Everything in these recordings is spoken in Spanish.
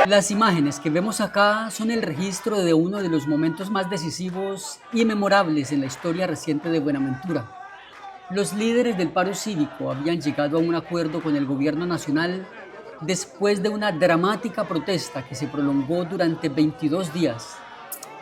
Las imágenes que vemos acá son el registro de uno de los momentos más decisivos y memorables en la historia reciente de Buenaventura. Los líderes del paro cívico habían llegado a un acuerdo con el gobierno nacional después de una dramática protesta que se prolongó durante 22 días.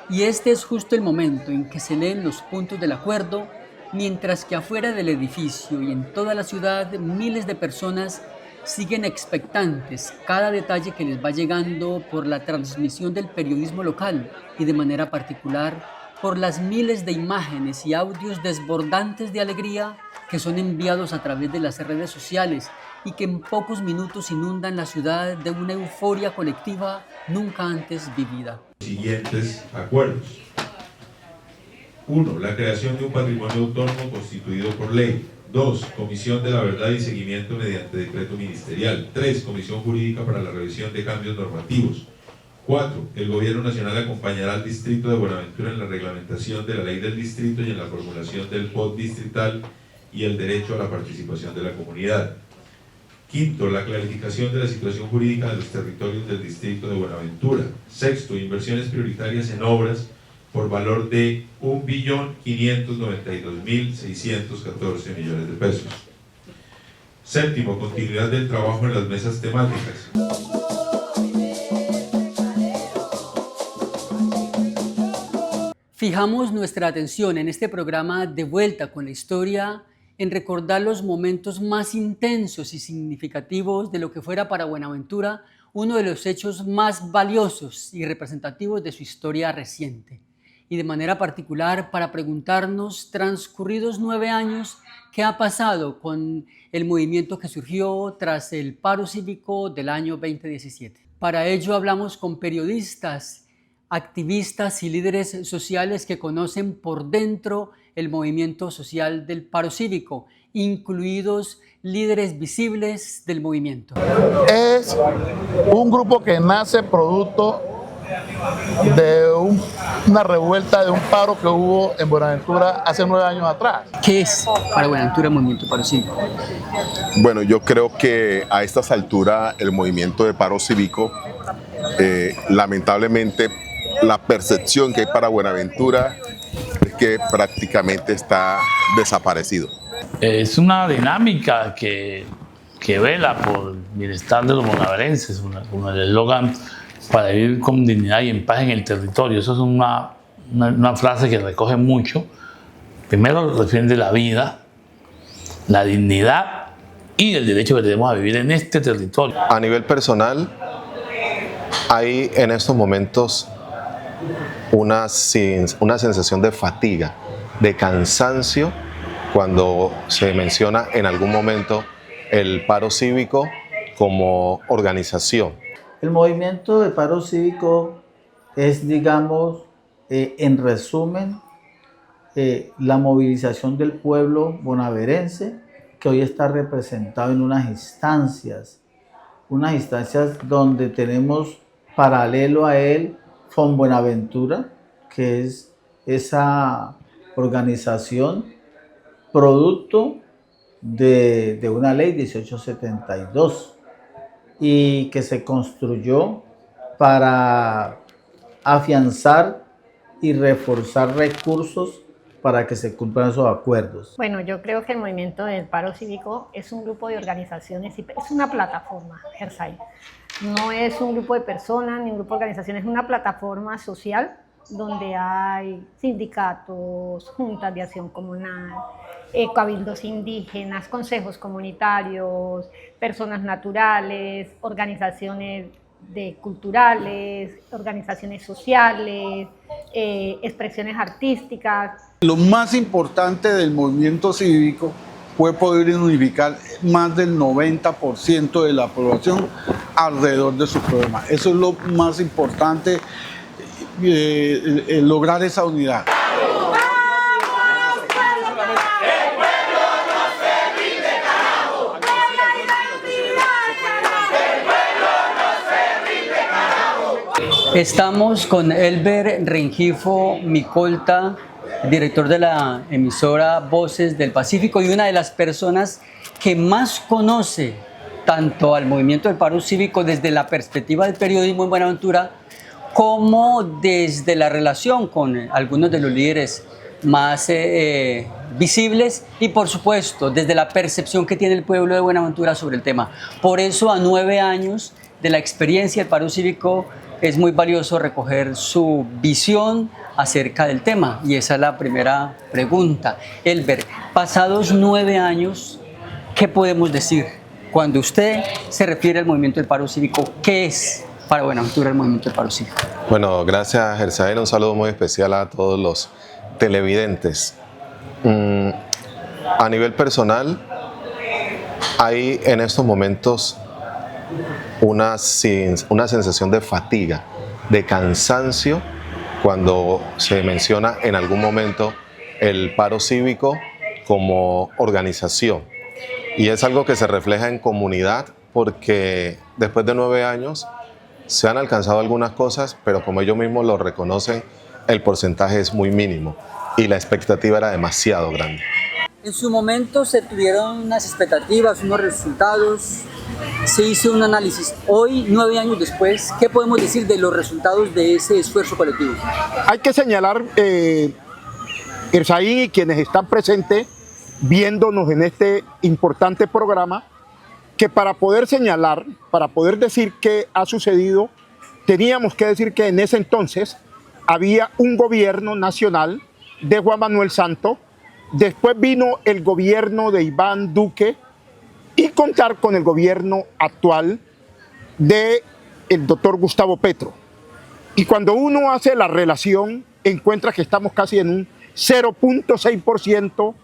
Y este es justo el momento en que se leen los puntos del acuerdo, mientras que afuera del edificio y en toda la ciudad miles de personas siguen expectantes cada detalle que les va llegando por la transmisión del periodismo local y de manera particular por las miles de imágenes y audios desbordantes de alegría que son enviados a través de las redes sociales y que en pocos minutos inundan la ciudad de una euforia colectiva nunca antes vivida. Siguientes acuerdos. 1. La creación de un patrimonio autónomo constituido por ley. 2. Comisión de la verdad y seguimiento mediante decreto ministerial. 3. Comisión jurídica para la revisión de cambios normativos. 4. El Gobierno Nacional acompañará al Distrito de Buenaventura en la reglamentación de la ley del distrito y en la formulación del POT distrital y el derecho a la participación de la comunidad. 5. La clarificación de la situación jurídica de los territorios del Distrito de Buenaventura. 6. Inversiones prioritarias en obras por valor de 1.592.614 millones de pesos. 7. Continuidad del trabajo en las mesas temáticas. Fijamos nuestra atención en este programa de Vuelta con la Historia en recordar los momentos más intensos y significativos de lo que fuera para Buenaventura uno de los hechos más valiosos y representativos de su historia reciente. Y de manera particular para preguntarnos, transcurridos 9 años, ¿qué ha pasado con el movimiento que surgió tras el paro cívico del año 2017? Para ello hablamos con periodistas, activistas y líderes sociales que conocen por dentro el movimiento social del paro cívico, incluidos líderes visibles del movimiento. Es un grupo que nace producto de una revuelta, de un paro que hubo en Buenaventura hace 9 años atrás. ¿Qué es para Buenaventura el movimiento paro cívico? Bueno, yo creo que a estas alturas el movimiento de paro cívico, lamentablemente, la percepción que hay para Buenaventura es que prácticamente está desaparecido. Es una dinámica que vela por el bienestar de los bonaverenses, con el eslogan para vivir con dignidad y en paz en el territorio. Eso es una frase que recoge mucho. Primero defiende la vida, la dignidad y el derecho que tenemos a vivir en este territorio. A nivel personal, hay en estos momentos una sensación de fatiga, de cansancio, cuando se menciona en algún momento el paro cívico como organización. El movimiento de paro cívico es, digamos, en resumen, la movilización del pueblo bonaverense que hoy está representado en unas instancias donde tenemos paralelo a él Fonbuenaventura, que es esa organización producto de una ley 1872 y que se construyó para afianzar y reforzar recursos para que se cumplan esos acuerdos. Bueno, yo creo que el movimiento del paro cívico es un grupo de organizaciones, es una plataforma, Gersay. No es un grupo de personas ni un grupo de organizaciones, es una plataforma social donde hay sindicatos, juntas de acción comunal, cabildos indígenas, consejos comunitarios, personas naturales, organizaciones culturales, organizaciones sociales, expresiones artísticas. Lo más importante del movimiento cívico fue poder unificar más del 90% de la población alrededor de su problema. Eso es lo más importante, lograr esa unidad. Estamos con Elber Rengifo Micolta, director de la emisora Voces del Pacífico y una de las personas que más conoce tanto al movimiento del paro cívico desde la perspectiva del periodismo en Buenaventura, como desde la relación con algunos de los líderes más visibles y, por supuesto, desde la percepción que tiene el pueblo de Buenaventura sobre el tema. Por eso, a 9 años de la experiencia del paro cívico, es muy valioso recoger su visión acerca del tema. Y esa es la primera pregunta. Elber, pasados 9 años, ¿qué podemos decir? Cuando usted se refiere al movimiento del paro cívico, ¿qué es para Buenaventura el movimiento del paro cívico? Bueno, gracias, Gersael. Un saludo muy especial a todos los televidentes. A nivel personal, hay en estos momentos una sensación de fatiga, de cansancio, cuando se menciona en algún momento el paro cívico como organización. Y es algo que se refleja en comunidad, porque después de 9 años se han alcanzado algunas cosas, pero como ellos mismos lo reconocen, el porcentaje es muy mínimo y la expectativa era demasiado grande. En su momento se tuvieron unas expectativas, unos resultados, se hizo un análisis. Hoy, 9 años después, ¿qué podemos decir de los resultados de ese esfuerzo colectivo? Hay que señalar, Ersaín y quienes están presentes viéndonos en este importante programa, que para poder señalar, para poder decir qué ha sucedido, teníamos que decir que en ese entonces había un gobierno nacional de Juan Manuel Santos, después vino el gobierno de Iván Duque y contar con el gobierno actual del doctor Gustavo Petro. Y cuando uno hace la relación, encuentra que estamos casi en un 0.6%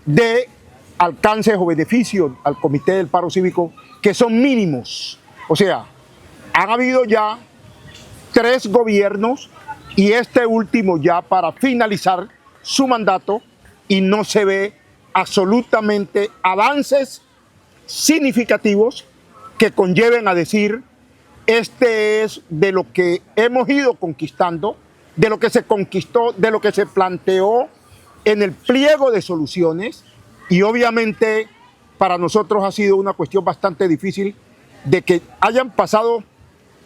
de alcances o beneficios al Comité del Paro Cívico, que son mínimos. O sea, han habido ya 3 gobiernos y este último ya para finalizar su mandato, y no se ve absolutamente avances significativos que conlleven a decir este es de lo que hemos ido conquistando, de lo que se conquistó, de lo que se planteó en el pliego de soluciones. Y obviamente para nosotros ha sido una cuestión bastante difícil de que hayan pasado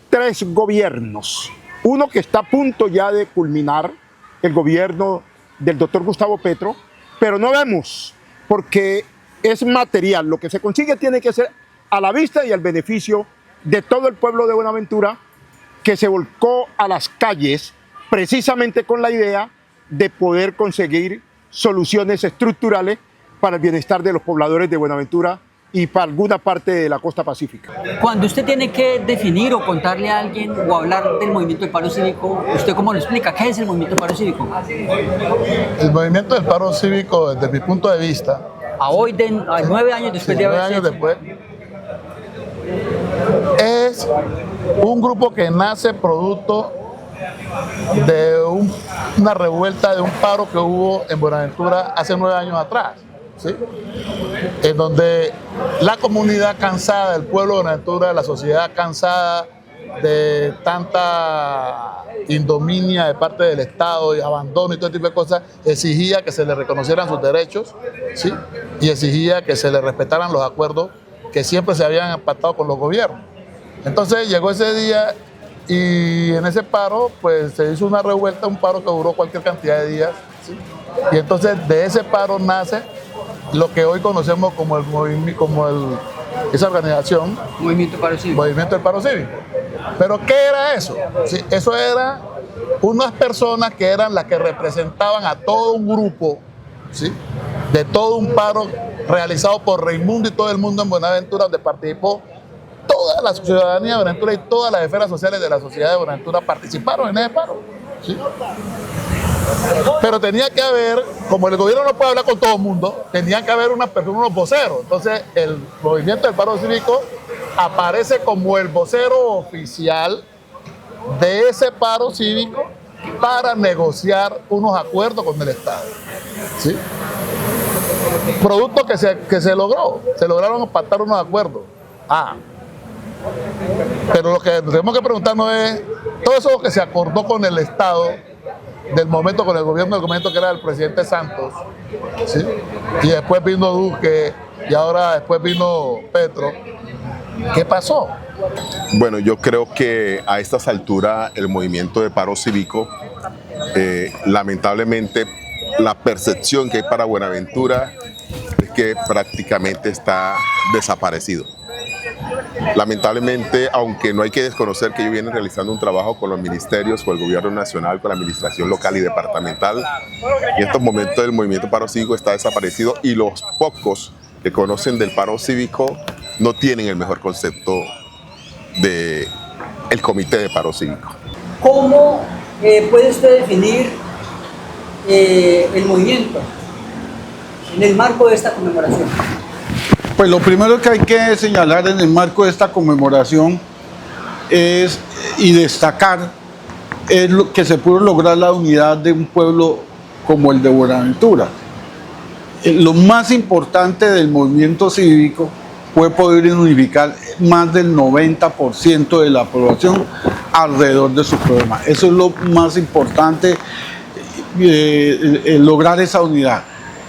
3 gobiernos. Uno que está a punto ya de culminar, el gobierno del doctor Gustavo Petro, pero no vemos, porque es material. Lo que se consigue tiene que ser a la vista y al beneficio de todo el pueblo de Buenaventura, que se volcó a las calles precisamente con la idea de poder conseguir soluciones estructurales para el bienestar de los pobladores de Buenaventura y para alguna parte de la costa pacífica. Cuando usted tiene que definir o contarle a alguien o hablar del movimiento del paro cívico, ¿usted cómo lo explica? ¿Qué es el movimiento del paro cívico? El movimiento del paro cívico, desde mi punto de vista, A 9 años después de 9 haberse años después, es un grupo que nace producto de una revuelta, de un paro que hubo en Buenaventura hace 9 años atrás, ¿sí? En donde la comunidad cansada, del pueblo de Buenaventura, la sociedad cansada de tanta indominia de parte del Estado y abandono y todo tipo de cosas, exigía que se le reconocieran sus derechos, ¿sí? Y exigía que se le respetaran los acuerdos que siempre se habían pactado con los gobiernos. Entonces llegó ese día y en ese paro pues se hizo una revuelta, un paro que duró cualquier cantidad de días, ¿sí? Y entonces de ese paro nace lo que hoy conocemos como esa organización, Movimiento Paro Cívico. Movimiento del Paro Cívico. ¿Pero qué era eso? Sí, eso era unas personas que eran las que representaban a todo un grupo, ¿sí? De todo un paro realizado por Raimundo y todo el mundo en Buenaventura, donde participó toda la ciudadanía de Buenaventura y todas las esferas sociales de la sociedad de Buenaventura participaron en ese paro, ¿sí? Pero tenía que haber, como el gobierno no puede hablar con todo el mundo, tenían que haber unas personas, unos voceros. Entonces el movimiento del paro cívico aparece como el vocero oficial de ese paro cívico para negociar unos acuerdos con el Estado, ¿sí? Producto que se logró, se lograron pactar unos acuerdos. Pero lo que tenemos que preguntarnos es, todo eso que se acordó con el Estado, del momento con el gobierno del momento que era el presidente Santos, ¿sí? Y después vino Duque y ahora después vino Petro, ¿Qué pasó? Bueno, yo creo que a estas alturas el movimiento de paro cívico, lamentablemente, la percepción que hay para Buenaventura es que prácticamente está desaparecido. Lamentablemente, aunque no hay que desconocer que ellos vienen realizando un trabajo con los ministerios, con el gobierno nacional, con la administración local y departamental, en estos momentos el movimiento paro cívico está desaparecido y los pocos que conocen del paro cívico no tienen el mejor concepto del comité de paro cívico. ¿Cómo puede usted definir el movimiento en el marco de esta conmemoración? Pues lo primero que hay que señalar en el marco de esta conmemoración es y destacar es lo que se pudo lograr la unidad de un pueblo como el de Buenaventura. Lo más importante del movimiento cívico fue poder unificar más del 90% de la población alrededor de su problema. Eso es lo más importante, lograr esa unidad.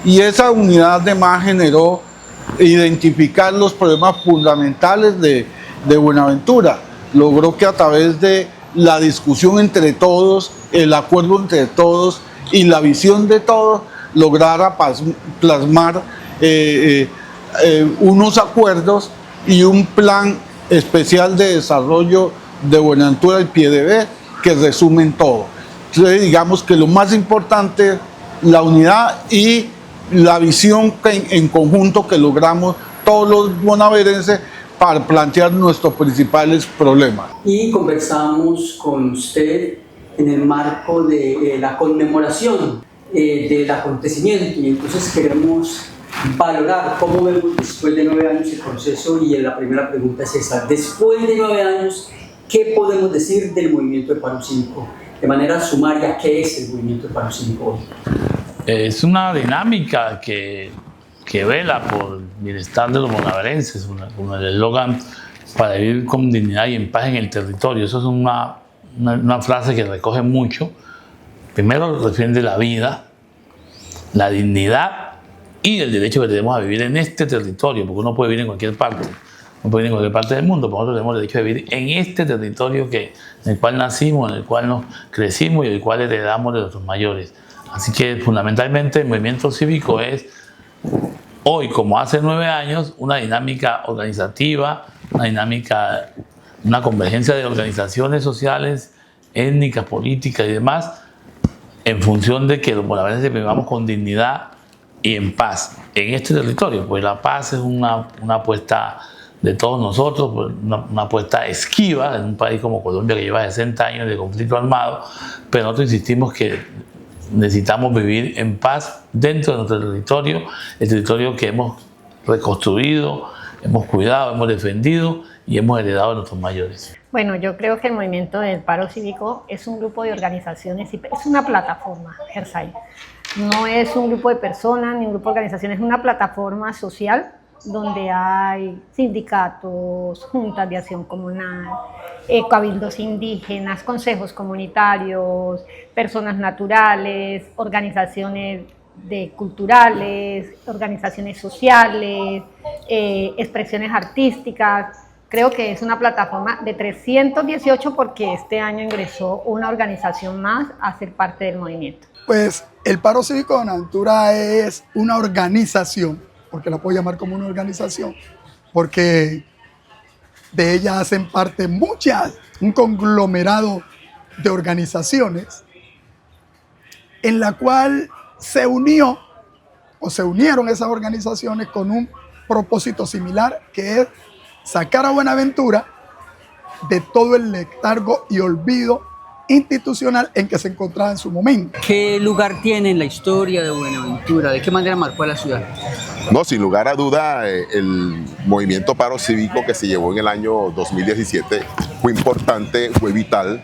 Y esa unidad además generó identificar los problemas fundamentales de Buenaventura. Logró que a través de la discusión entre todos, el acuerdo entre todos y la visión de todos, lograra plasmar unos acuerdos y un plan especial de desarrollo de Buenaventura, el PIEDB, que resumen todo. Entonces digamos que lo más importante, la unidad y la visión en conjunto que logramos todos los bonaverenses para plantear nuestros principales problemas. Y conversamos con usted en el marco de la conmemoración del acontecimiento, y entonces queremos valorar cómo vemos después de 9 años el proceso, y la primera pregunta es esa: después de 9 años, ¿qué podemos decir del movimiento de paro cívico? De manera sumaria, ¿qué es el movimiento de paro cívico hoy? Es una dinámica que vela por el bienestar de los bonaverenses, con el eslogan para vivir con dignidad y en paz en el territorio. Eso es una frase que recoge mucho. Primero defiende la vida, la dignidad y el derecho que tenemos a vivir en este territorio, porque uno puede vivir en cualquier parte. No puede vivir en cualquier parte del mundo, pero nosotros tenemos el derecho de vivir en este territorio en el cual nacimos, en el cual nos crecimos y el cual heredamos de nuestros mayores. Así que fundamentalmente el movimiento cívico es hoy, como hace 9 años, una dinámica organizativa, una convergencia de organizaciones sociales, étnicas, políticas y demás, en función de que los bonaverenses vivamos con dignidad y en paz en este territorio. Pues la paz es una apuesta de todos nosotros, una apuesta esquiva en un país como Colombia que lleva 60 años de conflicto armado, pero nosotros insistimos que necesitamos vivir en paz dentro de nuestro territorio, el territorio que hemos reconstruido, hemos cuidado, hemos defendido y hemos heredado de nuestros mayores. Bueno, yo creo que el movimiento del paro cívico es un grupo de organizaciones, es una plataforma, Gersay. No es un grupo de personas ni un grupo de organizaciones, es una plataforma social donde hay sindicatos, juntas de acción comunal, cabildos indígenas, consejos comunitarios, personas naturales, organizaciones culturales, organizaciones sociales, expresiones artísticas. Creo que es una plataforma de 318 porque este año ingresó una organización más a ser parte del movimiento. Pues el Paro Cívico de Buenaventura es una organización, porque la puedo llamar como una organización, porque de ella hacen parte un conglomerado de organizaciones en la cual se unieron esas organizaciones con un propósito similar, que es sacar a Buenaventura de todo el letargo y olvido institucional en que se encontraba en su momento. ¿Qué lugar tiene en la historia de Buenaventura? ¿De qué manera marcó a la ciudad? No, sin lugar a duda, el movimiento paro cívico que se llevó en el año 2017 fue importante, fue vital,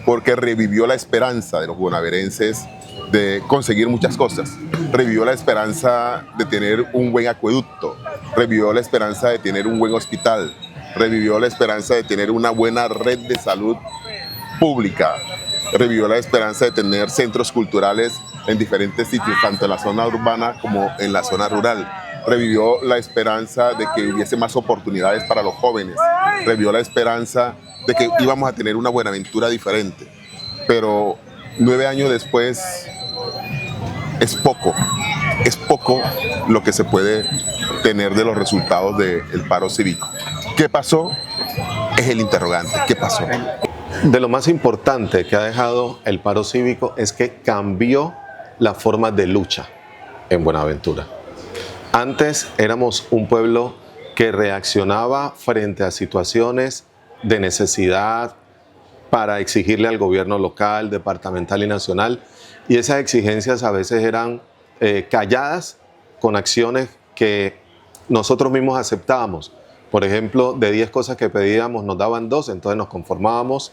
porque revivió la esperanza de los bonaverenses de conseguir muchas cosas. Revivió la esperanza de tener un buen acueducto, revivió la esperanza de tener un buen hospital, revivió la esperanza de tener una buena red de salud pública, revivió la esperanza de tener centros culturales en diferentes sitios, tanto en la zona urbana como en la zona rural. revivió la esperanza de que hubiese más oportunidades para los jóvenes, revivió la esperanza de que íbamos a tener una Buenaventura diferente. Pero 9 años después es poco lo que se puede tener de los resultados del paro cívico. ¿Qué pasó? Es el interrogante. ¿Qué pasó? De lo más importante que ha dejado el paro cívico es que cambió la forma de lucha en Buenaventura. Antes éramos un pueblo que reaccionaba frente a situaciones de necesidad para exigirle al gobierno local, departamental y nacional, y esas exigencias a veces eran calladas con acciones que nosotros mismos aceptábamos. Por ejemplo, de 10 cosas que pedíamos nos daban 2, entonces nos conformábamos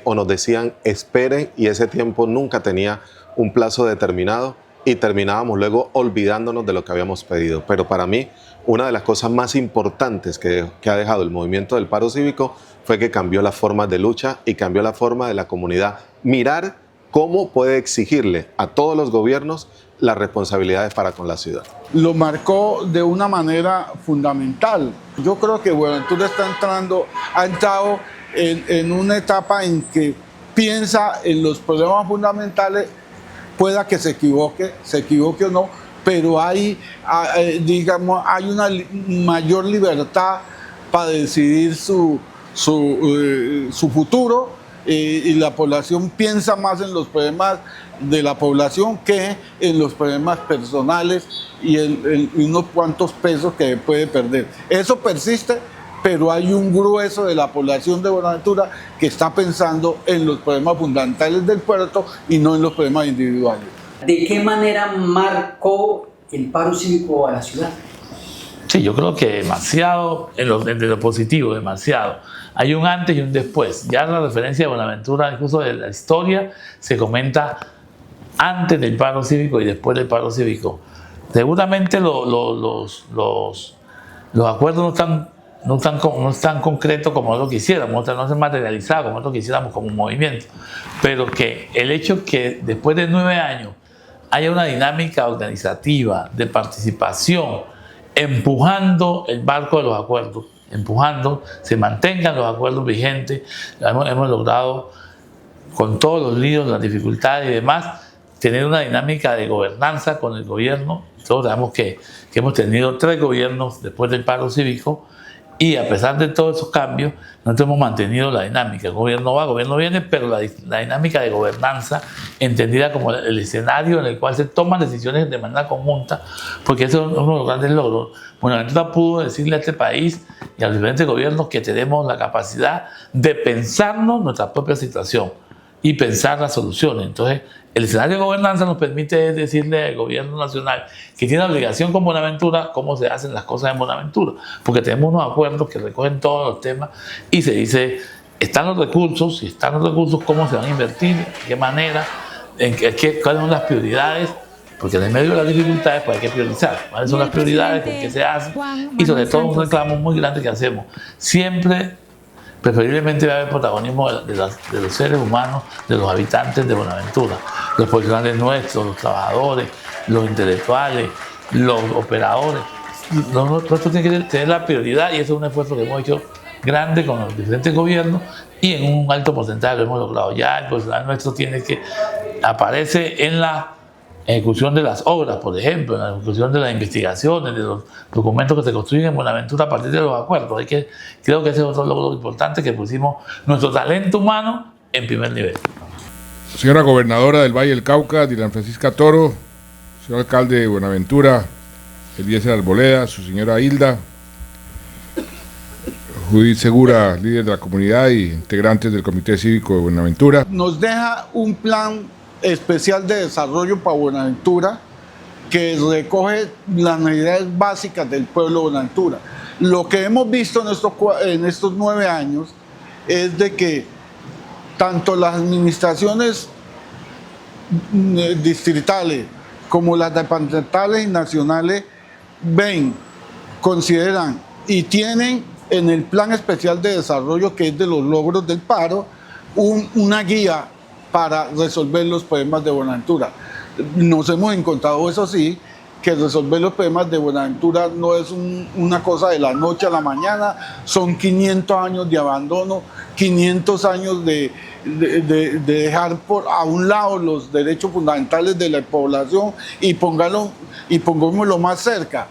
o nos decían esperen, y ese tiempo nunca tenía un plazo determinado y terminábamos luego olvidándonos de lo que habíamos pedido. Pero para mí, una de las cosas más importantes que ha dejado el movimiento del paro cívico fue que cambió las formas de lucha y cambió la forma de la comunidad mirar cómo puede exigirle a todos los gobiernos las responsabilidades para con la ciudad. Lo marcó de una manera fundamental. Yo creo que Buenaventura ha entrado en una etapa en que piensa en los problemas fundamentales, pueda que se equivoque o no, pero hay una mayor libertad para decidir su futuro, y la población piensa más en los problemas de la población que en los problemas personales y en unos cuantos pesos que puede perder. Eso persiste, pero hay un grueso de la población de Buenaventura que está pensando en los problemas fundamentales del puerto y no en los problemas individuales. ¿De qué manera marcó el paro cívico a la ciudad? Sí, yo creo que demasiado, en lo positivo, demasiado. Hay un antes y un después. Ya la referencia de Buenaventura, incluso de la historia, se comenta antes del paro cívico y después del paro cívico. Seguramente los acuerdos no están concretos como nosotros quisiéramos, no se han materializado como nosotros quisiéramos como movimiento, pero que el hecho que después de 9 años haya una dinámica organizativa de participación, empujando el barco de los acuerdos, se mantengan los acuerdos vigentes, hemos logrado con todos los líos, las dificultades y demás, tener una dinámica de gobernanza con el gobierno. Todos sabemos que hemos tenido 3 gobiernos después del paro cívico, y a pesar de todos esos cambios, nosotros hemos mantenido la dinámica. El gobierno va, el gobierno viene, pero la dinámica de gobernanza, entendida como el escenario en el cual se toman decisiones de manera conjunta, porque eso es uno de los grandes logros. Buenaventura pudo decirle a este país y a los diferentes gobiernos que tenemos la capacidad de pensarnos nuestra propia situación y pensar las soluciones. Entonces, el escenario de gobernanza nos permite decirle al gobierno nacional que tiene obligación con Buenaventura cómo se hacen las cosas en Buenaventura, porque tenemos unos acuerdos que recogen todos los temas y se dice, están los recursos, si están los recursos, cómo se van a invertir, de qué manera, cuáles son las prioridades, porque en el medio de las dificultades pues hay que priorizar, cuáles son las prioridades, con qué se hace, y sobre todo un reclamo muy grande que hacemos. Siempre preferiblemente va a haber protagonismo de los seres humanos, de los habitantes de Buenaventura, los profesionales nuestros, los trabajadores, los intelectuales, los operadores. Nosotros tenemos que tener la prioridad, y eso es un esfuerzo que hemos hecho grande con los diferentes gobiernos, y en un alto porcentaje lo hemos logrado. Ya el profesional nuestro aparece en la ejecución de las obras, por ejemplo, en la ejecución de las investigaciones, de los documentos que se construyen en Buenaventura a partir de los acuerdos. Creo que ese es otro logro importante, que pusimos nuestro talento humano en primer nivel. Señora gobernadora del Valle del Cauca, Dylan Francisca Toro, señor alcalde de Buenaventura, Eliezer Arboleda, su señora Hilda, Judith Segura, líder de la comunidad y integrantes del Comité Cívico de Buenaventura. Nos deja un plan especial de desarrollo para Buenaventura que recoge las necesidades básicas del pueblo de Buenaventura. Lo que hemos visto en estos 9 años es de que tanto las administraciones distritales como las departamentales y nacionales consideran y tienen en el plan especial de desarrollo, que es de los logros del paro, una guía para resolver los problemas de Buenaventura. Nos hemos encontrado, eso sí, que resolver los problemas de Buenaventura no es una cosa de la noche a la mañana, son 500 años de abandono, 500 años de dejar a un lado los derechos fundamentales de la población y pongámoslo más cerca.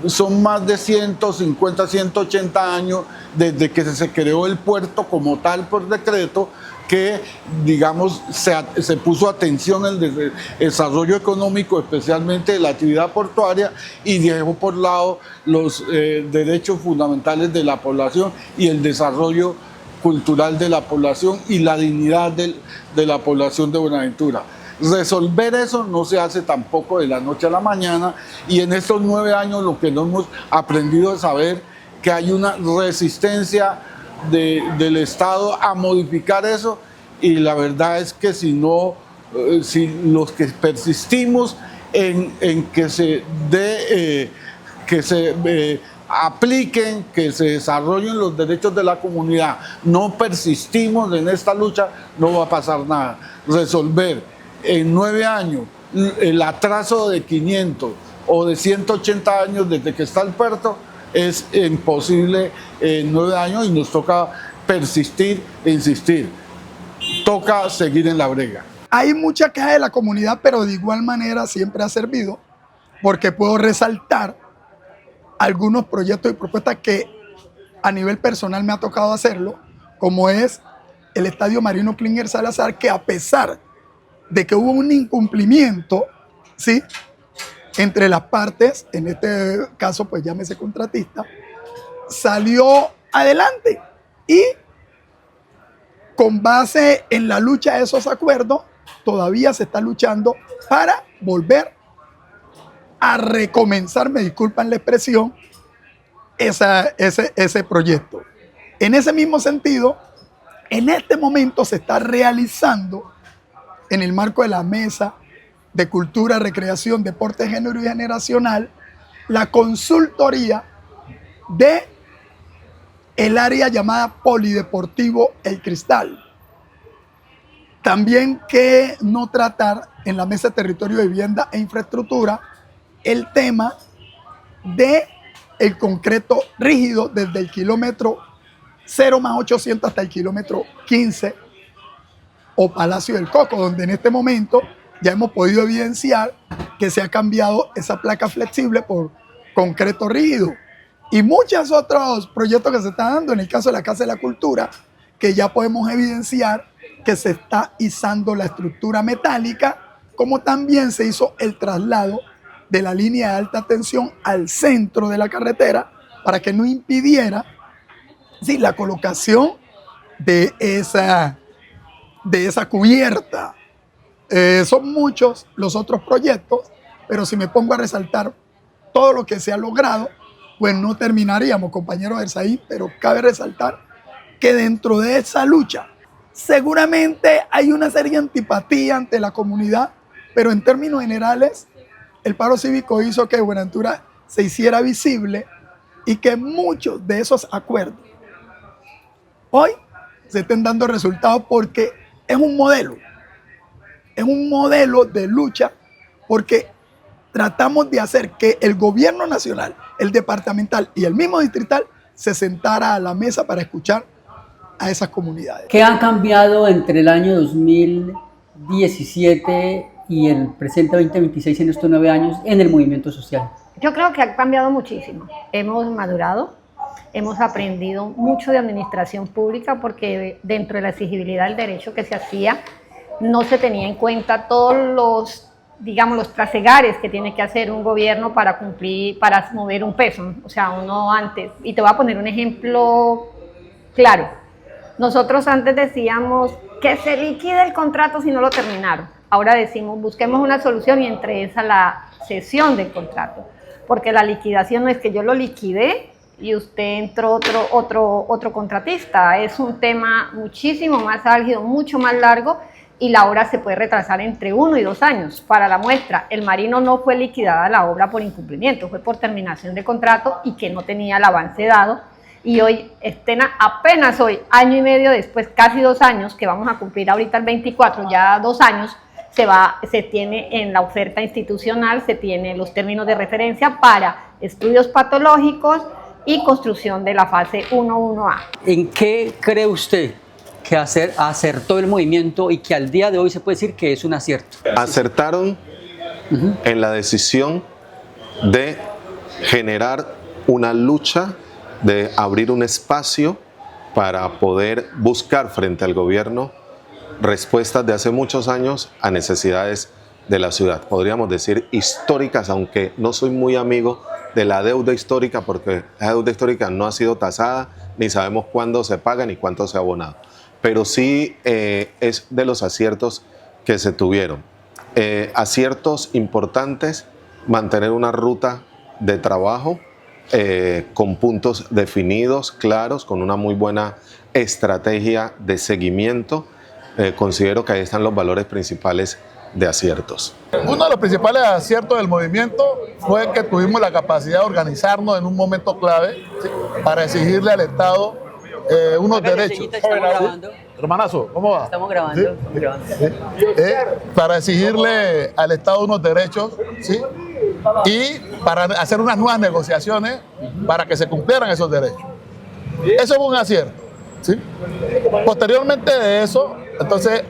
Son más de 150, 180 años desde que se creó el puerto como tal por decreto, que, digamos, se puso atención en el desarrollo económico, especialmente de la actividad portuaria, y dejó por lado los derechos fundamentales de la población y el desarrollo cultural de la población y la dignidad de la población de Buenaventura. Resolver eso no se hace tampoco de la noche a la mañana, y en estos 9 años lo que no hemos aprendido es saber que hay una resistencia del Estado a modificar eso, y la verdad es que si los que persistimos en que se apliquen, que se desarrollen los derechos de la comunidad, no persistimos en esta lucha, no va a pasar nada. Resolver en 9 años el atraso de 500 o de 180 años desde que está el puerto es imposible en 9 años, y nos toca persistir e insistir. Toca seguir en la brega. Hay mucha queja de la comunidad, pero de igual manera siempre ha servido, porque puedo resaltar algunos proyectos y propuestas que a nivel personal me ha tocado hacerlo, como es el Estadio Marino Klinger Salazar, que a pesar de que hubo un incumplimiento, ¿sí?, entre las partes, en este caso pues llámese contratista, salió adelante, y con base en la lucha de esos acuerdos todavía se está luchando para volver a recomenzar, me disculpan la expresión, ese proyecto. En ese mismo sentido, en este momento se está realizando, en el marco de la Mesa de Cultura, Recreación, Deporte, Género y Generacional, la consultoría de el área llamada Polideportivo El Cristal. También que no tratar en la Mesa de Territorio, Vivienda e Infraestructura el tema de el concreto rígido desde el kilómetro 0+800 hasta el kilómetro 15 o Palacio del Coco, donde en este momento ya hemos podido evidenciar que se ha cambiado esa placa flexible por concreto rígido, y muchos otros proyectos que se están dando en el caso de la Casa de la Cultura, que ya podemos evidenciar que se está izando la estructura metálica, como también se hizo el traslado de la línea de alta tensión al centro de la carretera para que no impidiera, sí, la colocación de esa cubierta. Son muchos los otros proyectos, pero si me pongo a resaltar todo lo que se ha logrado, pues no terminaríamos, compañero Ersaí, pero cabe resaltar que dentro de esa lucha seguramente hay una seria antipatía ante la comunidad, pero en términos generales el paro cívico hizo que Buenaventura se hiciera visible y que muchos de esos acuerdos hoy se estén dando resultados, porque es un modelo de lucha, porque tratamos de hacer que el gobierno nacional, el departamental y el mismo distrital se sentara a la mesa para escuchar a esas comunidades. ¿Qué ha cambiado entre el año 2017 y el presente 2026 en estos 9 años en el movimiento social? Yo creo que ha cambiado muchísimo. Hemos madurado, hemos aprendido mucho de administración pública, porque dentro de la exigibilidad del derecho que se hacía no se tenía en cuenta todos los, digamos, los trasegares que tiene que hacer un gobierno para cumplir, para mover un peso. O sea, uno antes, y te voy a poner un ejemplo claro. Nosotros antes decíamos que se liquide el contrato si no lo terminaron. Ahora decimos, busquemos una solución, y entre esa la cesión del contrato. Porque la liquidación no es que yo lo liquidé y usted entró otro contratista. Es un tema muchísimo más álgido, mucho más largo, y la obra se puede retrasar entre 1 y 2 años. Para la muestra, el Marino no fue liquidada la obra por incumplimiento, fue por terminación de contrato y que no tenía el avance dado. Y hoy, apenas hoy, año y medio después, casi 2 años, que vamos a cumplir ahorita el 24, ya 2 años, se tiene en la oferta institucional, se tiene los términos de referencia para estudios patológicos y construcción de la fase 1-1A. ¿En qué cree usted que acertó el movimiento y que al día de hoy se puede decir que es un acierto? Acertaron en la decisión de generar una lucha, de abrir un espacio para poder buscar frente al gobierno respuestas de hace muchos años a necesidades de la ciudad. Podríamos decir históricas, aunque no soy muy amigo de la deuda histórica, porque la deuda histórica no ha sido tasada, ni sabemos cuándo se paga ni cuánto se ha abonado. Pero sí es de los aciertos que se tuvieron. Aciertos importantes, mantener una ruta de trabajo con puntos definidos, claros, con una muy buena estrategia de seguimiento. Considero que ahí están los valores principales de aciertos. Uno de los principales aciertos del movimiento fue que tuvimos la capacidad de organizarnos en un momento clave, ¿sí?, para exigirle al Estado unos derechos. Hermanazo, ¿cómo va? Estamos grabando. ¿Sí? Estamos grabando. Para exigirle al Estado unos derechos, ¿sí?, y para hacer unas nuevas negociaciones para que se cumplieran esos derechos. Eso fue un acierto, ¿sí? Posteriormente de eso, entonces,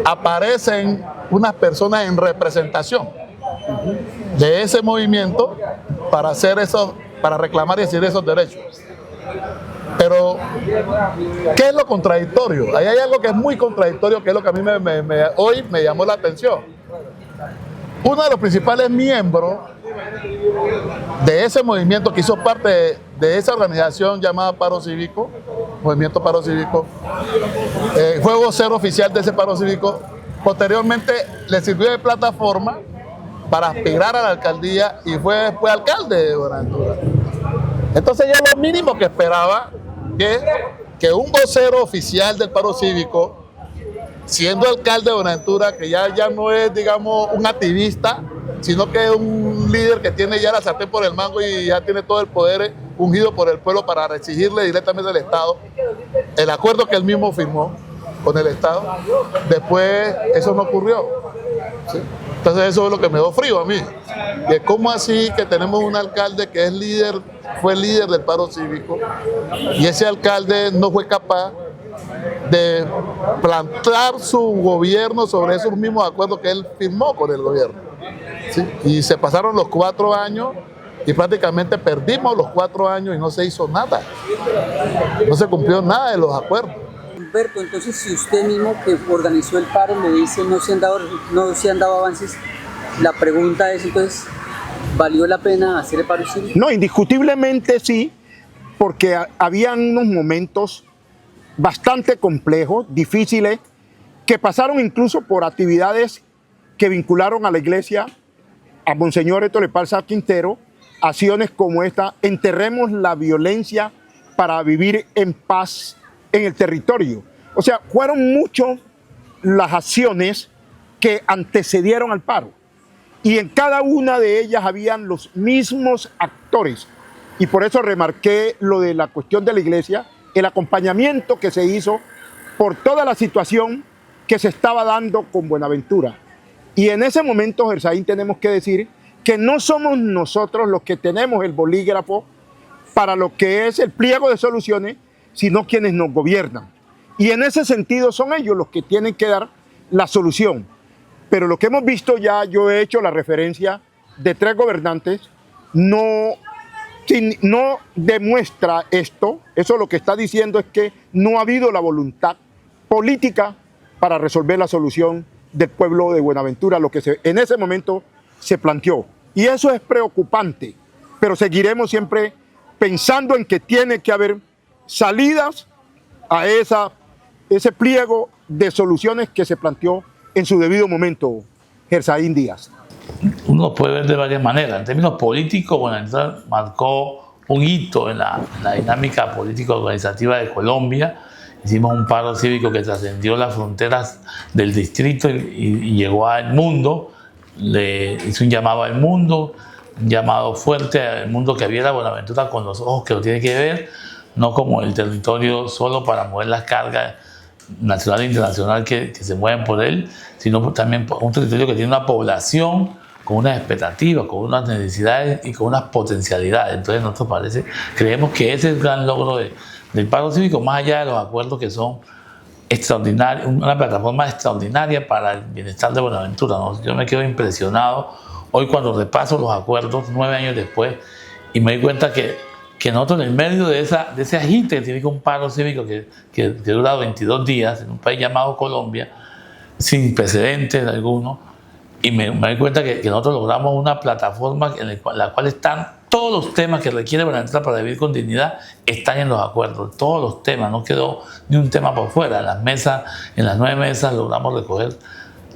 aparecen unas personas en representación de ese movimiento para hacer eso, para reclamar y exigir esos derechos. Pero, ¿qué es lo contradictorio? Ahí hay algo que es muy contradictorio, que es lo que a mí hoy me llamó la atención. Uno de los principales miembros de ese movimiento, que hizo parte de esa organización llamada Paro Cívico, Movimiento Paro Cívico, fue vocero oficial de ese Paro Cívico. Posteriormente le sirvió de plataforma para aspirar a la alcaldía y fue después alcalde de Buenaventura. Entonces yo lo mínimo que esperaba que un vocero oficial del Paro Cívico, siendo alcalde de Buenaventura, que ya no es, digamos, un activista, sino que es un líder que tiene ya la sartén por el mango y ya tiene todo el poder ungido por el pueblo para exigirle directamente al Estado el acuerdo que él mismo firmó con el Estado. Después eso no ocurrió, ¿sí? Entonces eso es lo que me dio frío a mí, que cómo así que tenemos un alcalde que es líder, fue líder del Paro Cívico, y ese alcalde no fue capaz de plantar su gobierno sobre esos mismos acuerdos que él firmó con el gobierno, ¿sí? Y se pasaron los 4 años y prácticamente perdimos los 4 años y no se hizo nada, no se cumplió nada de los acuerdos. Humberto, entonces si usted mismo que organizó el paro me dice no se han dado avances, la pregunta es entonces, ¿valió la pena hacer el paro cívico? No, indiscutiblemente sí, porque habían unos momentos bastante complejos, difíciles, que pasaron incluso por actividades que vincularon a la iglesia, a Monseñor Héctor Lepalza Quintero, acciones como esta: enterremos la violencia para vivir en paz en el territorio. O sea, fueron muchas las acciones que antecedieron al paro, y en cada una de ellas habían los mismos actores, y por eso remarqué lo de la cuestión de la iglesia, el acompañamiento que se hizo por toda la situación que se estaba dando con Buenaventura. Y en ese momento, Gersaín, tenemos que decir que no somos nosotros los que tenemos el bolígrafo para lo que es el pliego de soluciones, sino quienes nos gobiernan. Y en ese sentido son ellos los que tienen que dar la solución. Pero lo que hemos visto ya, yo he hecho la referencia de 3 gobernantes, no demuestra esto. Eso lo que está diciendo es que no ha habido la voluntad política para resolver la solución del pueblo de Buenaventura, lo que en ese momento se planteó. Y eso es preocupante, pero seguiremos siempre pensando en que tiene que haber salidas a ese pliego de soluciones que se planteó en su debido momento, Gersaín Díaz. Uno puede ver de varias maneras. En términos políticos, Buenaventura marcó un hito en la dinámica político-organizativa de Colombia. Hicimos un paro cívico que trascendió las fronteras del distrito y llegó al mundo. Le hizo un llamado al mundo, un llamado fuerte al mundo que viera Buenaventura con los ojos que lo tiene que ver, no como el territorio solo para mover las cargas nacional e internacional que se mueven por él, sino también por un territorio que tiene una población con unas expectativas, con unas necesidades y con unas potencialidades. Entonces nosotros creemos que ese es el gran logro del paro cívico, más allá de los acuerdos que son extraordinarios, una plataforma extraordinaria para el bienestar de Buenaventura, ¿no? Yo me quedo impresionado hoy cuando repaso los acuerdos 9 años después y me doy cuenta que nosotros en el medio de ese agite que tiene un paro cívico que dura 22 días en un país llamado Colombia, sin precedentes alguno, y me doy cuenta que nosotros logramos una plataforma en la cual están todos los temas que requiere Buenaventura para vivir con dignidad, están en los acuerdos, todos los temas, no quedó ni un tema por fuera. En las 9 mesas logramos recoger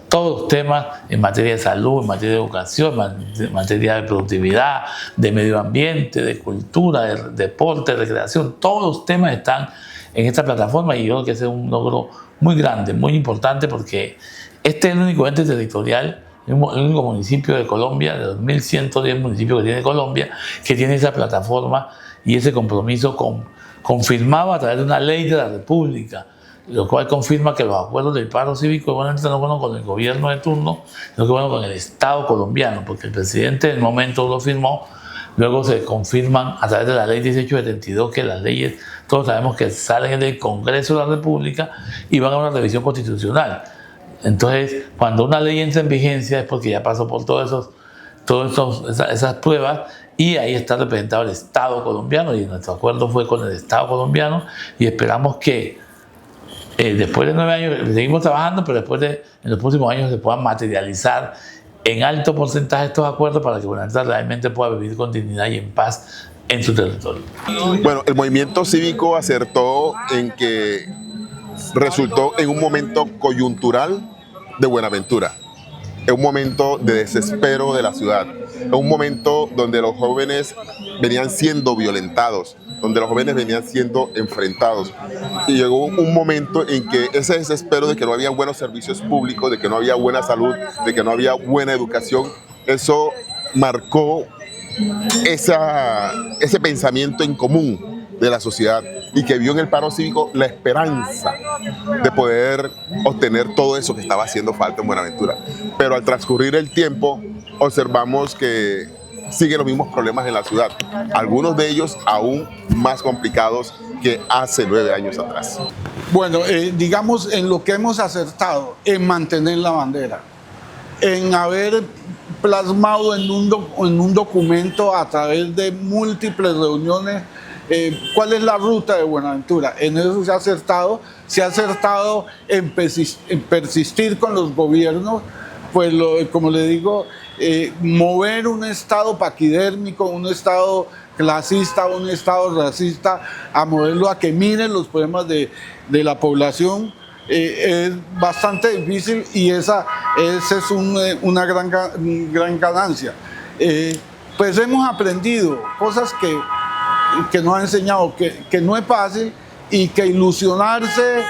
todos los temas en materia de salud, en materia de educación, en materia de productividad, de medio ambiente, de cultura, de deporte, de recreación. Todos los temas están en esta plataforma y yo creo que ese es un logro muy grande, muy importante, porque este es el único ente territorial, el único municipio de Colombia, de los 1.110 municipios que tiene Colombia, que tiene esa plataforma y ese compromiso confirmado a través de una ley de la República, lo cual confirma que los acuerdos del paro cívico no fueron con el gobierno de turno, sino que fueron con el Estado colombiano, porque el presidente en el momento lo firmó, luego se confirman a través de la ley 1872 que las leyes, todos sabemos que salen del Congreso de la República y van a una revisión constitucional. Entonces, cuando una ley entra en vigencia es porque ya pasó por esas pruebas y ahí está representado el Estado colombiano y nuestro acuerdo fue con el Estado colombiano y esperamos que después de 9 años seguimos trabajando, pero en los próximos años se puedan materializar en alto porcentaje estos acuerdos para que Buenaventura realmente pueda vivir con dignidad y en paz en su territorio. Bueno, el movimiento cívico acertó en que resultó en un momento coyuntural de Buenaventura, en un momento de desespero de la ciudad, en un momento donde los jóvenes venían siendo violentados, donde los jóvenes venían siendo enfrentados. Y llegó un momento en que ese desespero de que no había buenos servicios públicos, de que no había buena salud, de que no había buena educación, eso marcó ese pensamiento en común de la sociedad y que vio en el paro cívico la esperanza de poder obtener todo eso que estaba haciendo falta en Buenaventura. Pero al transcurrir el tiempo observamos que siguen los mismos problemas en la ciudad, algunos de ellos aún más complicados que hace 9 años atrás. Bueno, digamos en lo que hemos acertado, en mantener la bandera, en haber plasmado en un documento a través de múltiples reuniones cuál es la ruta de Buenaventura. En eso se ha acertado en persistir con los gobiernos, pues como le digo, mover un Estado paquidérmico, un Estado clasista, un Estado racista, a moverlo a que miren los problemas de la población. Es bastante difícil y esa es una gran ganancia. Pues hemos aprendido cosas que nos ha enseñado que no es fácil y que ilusionarse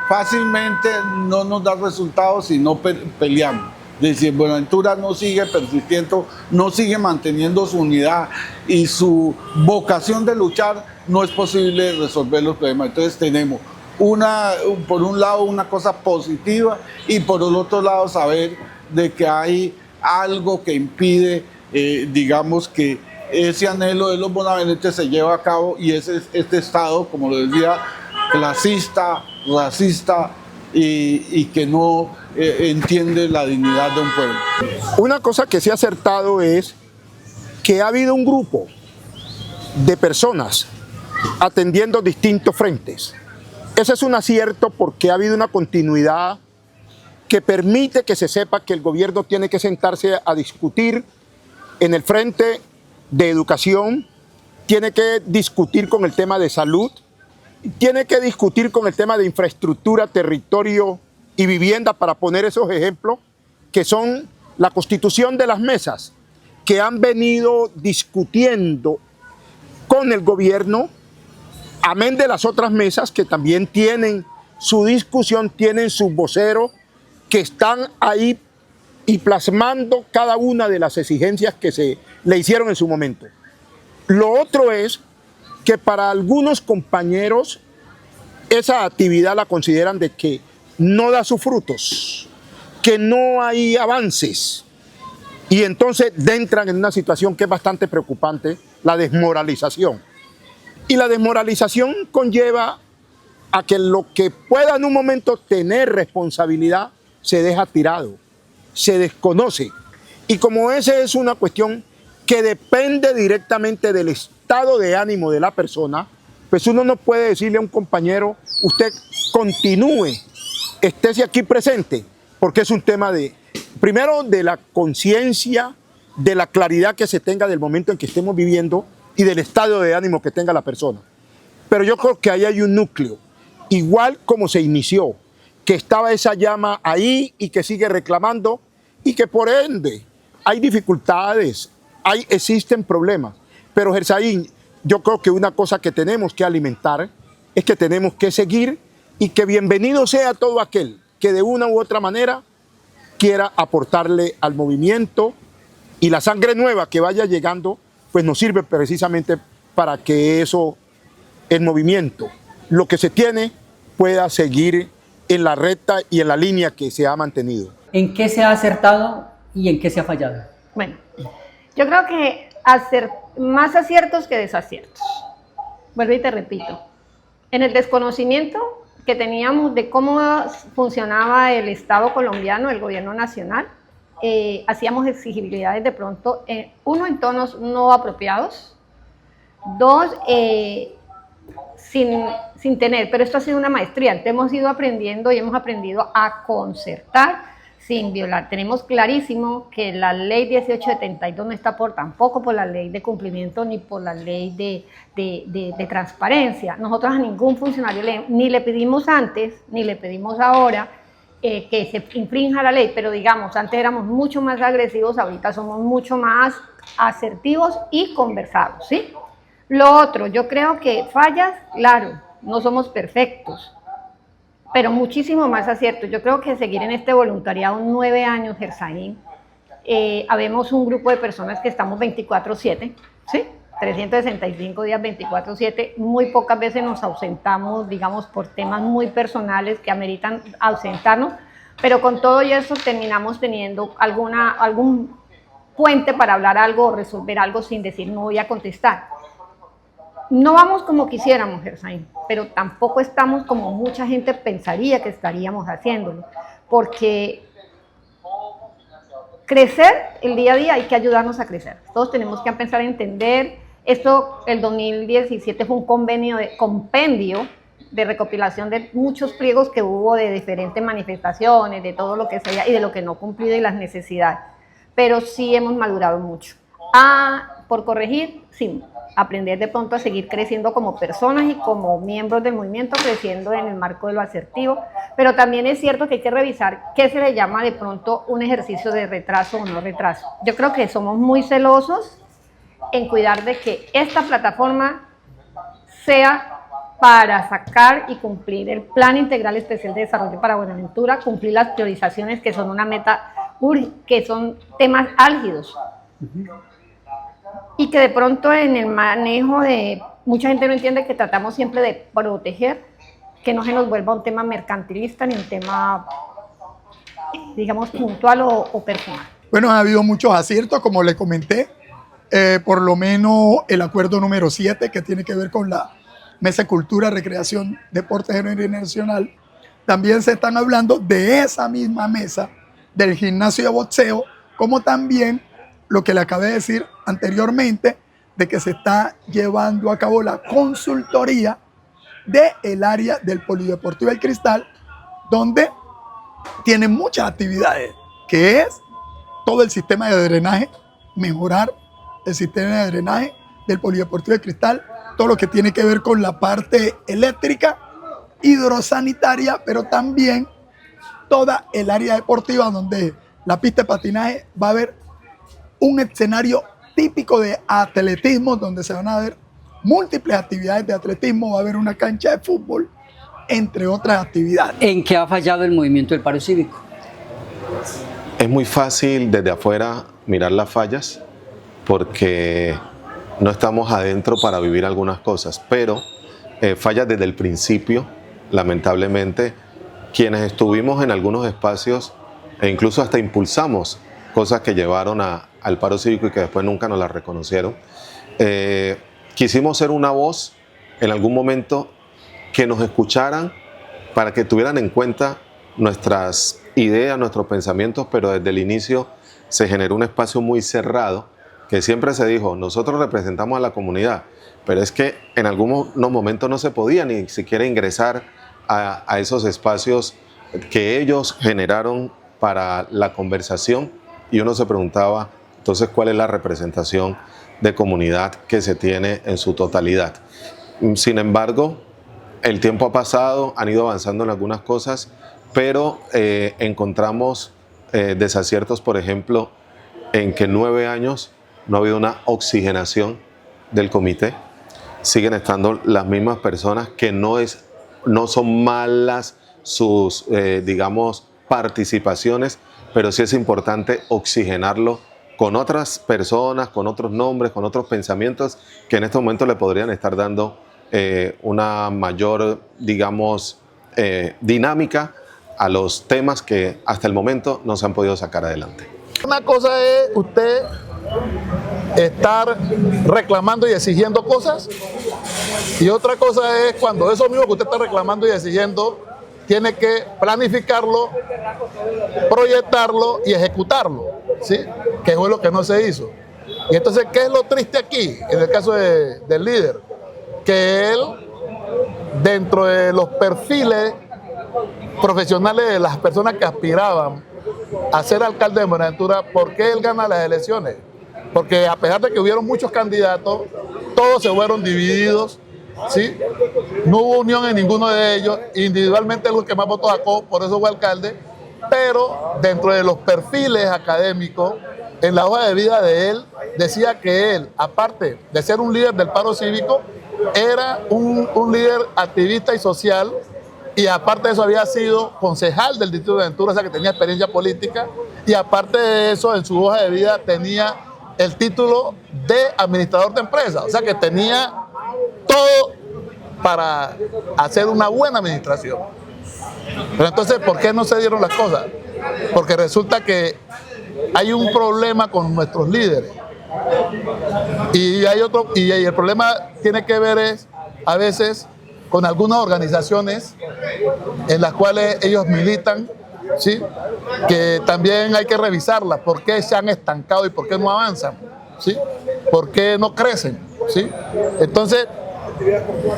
fácilmente no nos da resultados si no peleamos. Es decir, Buenaventura no sigue persistiendo, no sigue manteniendo su unidad y su vocación de luchar, no es posible resolver los problemas. Entonces tenemos por un lado una cosa positiva y por el otro lado saber de que hay algo que impide, digamos, que ese anhelo de los bonaverenses se lleva a cabo y ese es este Estado, como lo decía, clasista, racista y que no entiende la dignidad de un pueblo. Una cosa que se ha acertado es que ha habido un grupo de personas atendiendo distintos frentes. Ese es un acierto porque ha habido una continuidad que permite que se sepa que el gobierno tiene que sentarse a discutir en el frente de educación, tiene que discutir con el tema de salud, tiene que discutir con el tema de infraestructura, territorio y vivienda, para poner esos ejemplos, que son la constitución de las mesas que han venido discutiendo con el gobierno, amén de las otras mesas que también tienen su discusión, tienen sus voceros que están ahí y plasmando cada una de las exigencias que se le hicieron en su momento. Lo otro es que para algunos compañeros esa actividad la consideran de que no da sus frutos, que no hay avances, y entonces entran en una situación que es bastante preocupante, la desmoralización. Y la desmoralización conlleva a que lo que pueda en un momento tener responsabilidad se deja tirado, se desconoce. Y como esa es una cuestión que depende directamente del estado de ánimo de la persona, pues uno no puede decirle a un compañero, usted continúe, estése aquí presente, porque es un tema de, primero, de la conciencia, de la claridad que se tenga del momento en que estemos viviendo y del estado de ánimo que tenga la persona. Pero yo creo que ahí hay un núcleo, igual como se inició, que estaba esa llama ahí y que sigue reclamando y que por ende hay dificultades, existen problemas. Pero Gersaín, yo creo que una cosa que tenemos que alimentar es que tenemos que seguir y que bienvenido sea todo aquel que de una u otra manera quiera aportarle al movimiento, y la sangre nueva que vaya llegando pues nos sirve precisamente para que eso, el movimiento, lo que se tiene, pueda seguir en la recta y en la línea que se ha mantenido. ¿En qué se ha acertado y en qué se ha fallado? Bueno, yo creo que más aciertos que desaciertos. Vuelvo y te repito. En el desconocimiento que teníamos de cómo funcionaba el Estado colombiano, el gobierno nacional, hacíamos exigibilidades de pronto, uno, en tonos no apropiados, dos, sin tener, pero esto ha sido una maestría, entonces hemos ido aprendiendo y hemos aprendido a concertar sin violar. Tenemos clarísimo que la ley 1872 no está tampoco por la ley de cumplimiento ni por la ley de transparencia. Nosotros a ningún funcionario ni le pedimos antes, ni le pedimos ahora que se infrinja la ley, pero digamos, antes éramos mucho más agresivos, ahorita somos mucho más asertivos y conversados, ¿sí? Lo otro, yo creo que fallas, claro, no somos perfectos, pero muchísimo más aciertos. Yo creo que seguir en este voluntariado 9 años, Gersaín, habemos un grupo de personas que estamos 24/7, ¿sí? 365 días 24/7, muy pocas veces nos ausentamos, digamos, por temas muy personales que ameritan ausentarnos, pero con todo eso terminamos teniendo algún puente para hablar algo o resolver algo sin decir no voy a contestar. No vamos como quisiéramos, Gersaín, pero tampoco estamos como mucha gente pensaría que estaríamos haciéndolo, porque crecer el día a día hay que ayudarnos a crecer. Todos tenemos que empezar a entender. Esto, el 2017 fue un compendio de recopilación de muchos pliegos que hubo de diferentes manifestaciones, de todo lo que se y de lo que no cumplido y las necesidades. Pero sí hemos madurado mucho. Por corregir, sí, aprender de pronto a seguir creciendo como personas y como miembros del movimiento, creciendo en el marco de lo asertivo, pero también es cierto que hay que revisar qué se le llama de pronto un ejercicio de retraso o no retraso. Yo creo que somos muy celosos en cuidar de que esta plataforma sea para sacar y cumplir el Plan Integral Especial de Desarrollo para Buenaventura, cumplir las priorizaciones que son una meta, que son temas álgidos. Y que de pronto en el manejo de, mucha gente no entiende que tratamos siempre de proteger, que no se nos vuelva un tema mercantilista ni un tema, digamos, puntual o personal. Bueno, ha habido muchos aciertos, como le comenté, por lo menos el acuerdo número 7, que tiene que ver con la Mesa de Cultura, Recreación, Deportes a nivel nacional. También se están hablando de esa misma mesa, del gimnasio de boxeo, como también lo que le acabé de decir anteriormente, de que se está llevando a cabo la consultoría del área del Polideportivo El Cristal, donde tiene muchas actividades, que es todo el sistema de drenaje, mejorar el sistema de drenaje del Polideportivo El Cristal, todo lo que tiene que ver con la parte eléctrica, hidrosanitaria, pero también toda el área deportiva, donde la pista de patinaje va a haber un escenario típico de atletismo, donde se van a ver múltiples actividades de atletismo, va a haber una cancha de fútbol, entre otras actividades. ¿En qué ha fallado el movimiento del paro cívico? Es muy fácil desde afuera mirar las fallas porque no estamos adentro para vivir algunas cosas, pero fallas desde el principio lamentablemente, quienes estuvimos en algunos espacios e incluso hasta impulsamos cosas que llevaron al paro cívico y que después nunca nos las reconocieron, quisimos ser una voz en algún momento que nos escucharan para que tuvieran en cuenta nuestras ideas, nuestros pensamientos, pero desde el inicio se generó un espacio muy cerrado que siempre se dijo, nosotros representamos a la comunidad, pero es que en algunos momentos no se podía ni siquiera ingresar a esos espacios que ellos generaron para la conversación y uno se preguntaba, entonces, ¿cuál es la representación de comunidad que se tiene en su totalidad? Sin embargo, el tiempo ha pasado, han ido avanzando en algunas cosas, pero encontramos desaciertos, por ejemplo, en que en 9 años no ha habido una oxigenación del comité. Siguen estando las mismas personas, que no son malas sus, digamos, participaciones, pero sí es importante oxigenarlo con otras personas, con otros nombres, con otros pensamientos que en este momento le podrían estar dando una mayor, digamos, dinámica a los temas que hasta el momento no se han podido sacar adelante. Una cosa es usted estar reclamando y exigiendo cosas, y otra cosa es cuando eso mismo que usted está reclamando y exigiendo tiene que planificarlo, proyectarlo y ejecutarlo, ¿sí? Que fue lo que no se hizo. Y entonces, ¿qué es lo triste aquí? En el caso del líder, que él, dentro de los perfiles profesionales de las personas que aspiraban a ser alcalde de Buenaventura, ¿por qué él gana las elecciones? Porque a pesar de que hubieron muchos candidatos, todos se fueron divididos, ¿sí? No hubo unión en ninguno de ellos, individualmente el que más votos sacó, por eso fue alcalde, pero dentro de los perfiles académicos, en la hoja de vida de él, decía que él, aparte de ser un líder del paro cívico, era un líder activista y social, y aparte de eso había sido concejal del distrito de Buenaventura, o sea que tenía experiencia política, y aparte de eso en su hoja de vida tenía el título de administrador de empresas, o sea que tenía todo para hacer una buena administración. Pero entonces, ¿por qué no se dieron las cosas? Porque resulta que hay un problema con nuestros líderes. Y el problema tiene que ver a veces con algunas organizaciones en las cuales ellos militan, ¿sí? Que también hay que revisarlas, por qué se han estancado y por qué no avanzan, ¿sí? ¿Por qué no crecen? ¿Sí? Entonces,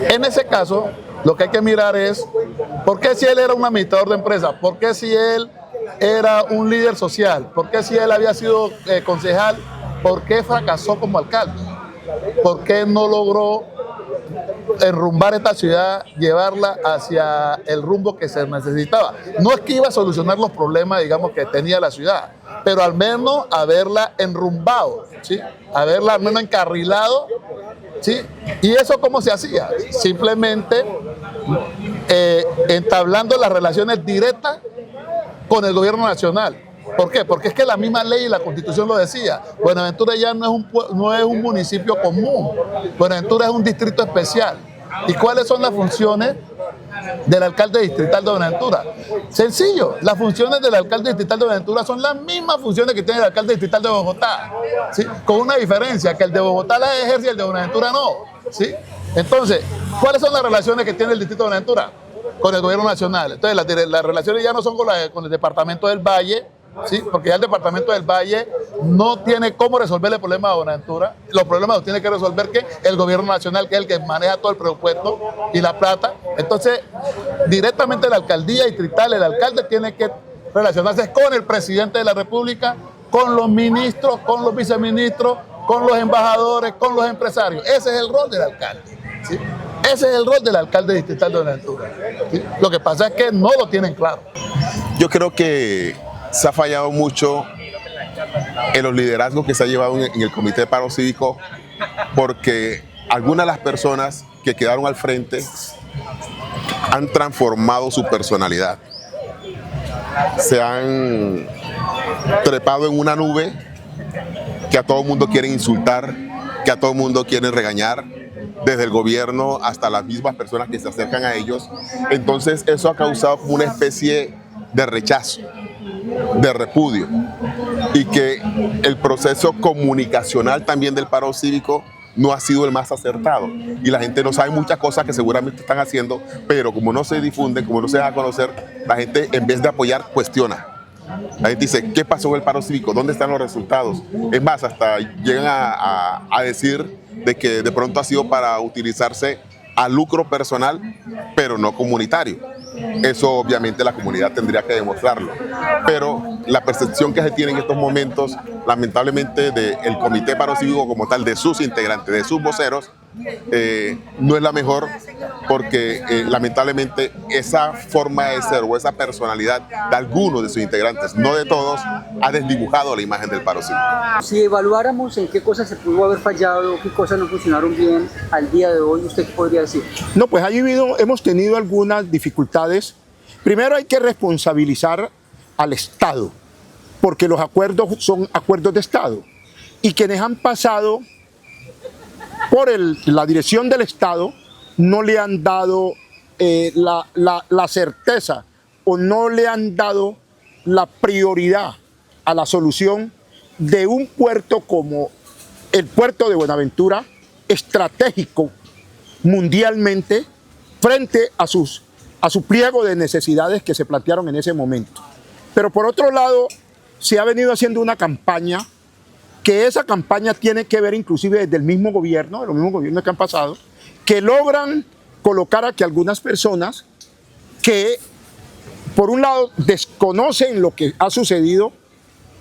en ese caso, lo que hay que mirar es por qué si él era un administrador de empresa, por qué si él era un líder social, por qué si él había sido concejal, por qué fracasó como alcalde, por qué no logró enrumbar esta ciudad, llevarla hacia el rumbo que se necesitaba. No es que iba a solucionar los problemas, digamos, que tenía la ciudad, pero al menos haberla enrumbado, ¿sí? Haberla al menos encarrilado, ¿sí? ¿Y eso cómo se hacía? Simplemente entablando las relaciones directas con el gobierno nacional. ¿Por qué? Porque es que la misma ley y la Constitución lo decía. Buenaventura ya no es un municipio común. Buenaventura es un distrito especial. ¿Y cuáles son las funciones del alcalde distrital de Buenaventura? Sencillo, las funciones del alcalde distrital de Buenaventura son las mismas funciones que tiene el alcalde distrital de Bogotá, ¿sí? Con una diferencia, que el de Bogotá las ejerce y el de Buenaventura no, ¿sí? Entonces, ¿cuáles son las relaciones que tiene el distrito de Buenaventura? Con el gobierno nacional. Entonces, las relaciones ya no son con el departamento del Valle, ¿sí? Porque ya el departamento del Valle no tiene cómo resolver el problema de Buenaventura. Los problemas los tiene que resolver el gobierno nacional, que es el que maneja todo el presupuesto y la plata. Entonces, directamente la alcaldía distrital, el alcalde tiene que relacionarse con el presidente de la República, con los ministros, con los viceministros, con los embajadores, con los empresarios. Ese es el rol del alcalde, ¿sí? Ese es el rol del alcalde distrital de Buenaventura, ¿sí? Lo que pasa es que no lo tienen claro. Yo creo que se ha fallado mucho en los liderazgos que se ha llevado en el Comité de Paro Cívico, porque algunas de las personas que quedaron al frente han transformado su personalidad. Se han trepado en una nube que a todo el mundo quieren insultar, que a todo el mundo quieren regañar, desde el gobierno hasta las mismas personas que se acercan a ellos. Entonces eso ha causado una especie de rechazo, de repudio, y que el proceso comunicacional también del paro cívico no ha sido el más acertado, y la gente no sabe muchas cosas que seguramente están haciendo, pero como no se difunden, como no se deja conocer, la gente en vez de apoyar cuestiona. La gente dice, ¿qué pasó con el paro cívico? ¿Dónde están los resultados? Es más, hasta llegan a decir de que de pronto ha sido para utilizarse a lucro personal, pero no comunitario. Eso obviamente la comunidad tendría que demostrarlo. Pero la percepción que se tiene en estos momentos, lamentablemente, del Comité Paro Cívico como tal, de sus integrantes, de sus voceros, no es la mejor, porque lamentablemente esa forma de ser o esa personalidad de algunos de sus integrantes, no de todos, ha desdibujado la imagen del paro cívico. Si evaluáramos en qué cosas se pudo haber fallado, qué cosas no funcionaron bien al día de hoy, ¿usted qué podría decir? No, pues hemos tenido algunas dificultades. Primero hay que responsabilizar al Estado, porque los acuerdos son acuerdos de Estado, y quienes han pasado por la dirección del Estado no le han dado la certeza, o no le han dado la prioridad a la solución de un puerto como el puerto de Buenaventura, estratégico mundialmente frente a su pliego de necesidades que se plantearon en ese momento. Pero por otro lado, se ha venido haciendo una campaña, que esa campaña tiene que ver inclusive desde el mismo gobierno, de los mismos gobiernos que han pasado, que logran colocar aquí algunas personas que, por un lado, desconocen lo que ha sucedido,